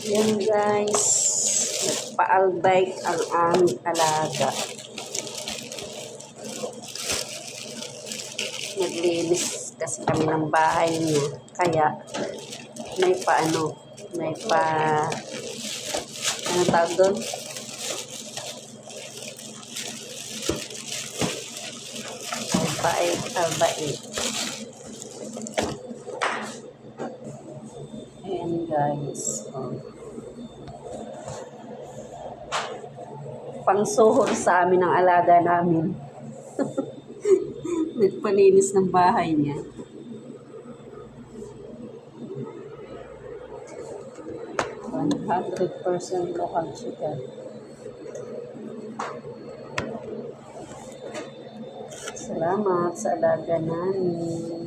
Yan guys, nagpa-albay ang aming alaga. Naglinis kasi kami ng bahay niya. Kaya may ano tawag doon? Albay. Ayan guys. Pangsuhol sa amin ang alaga namin. Nagpalinis ng bahay niya. %100% local chicken. Salamat sa alaga namin.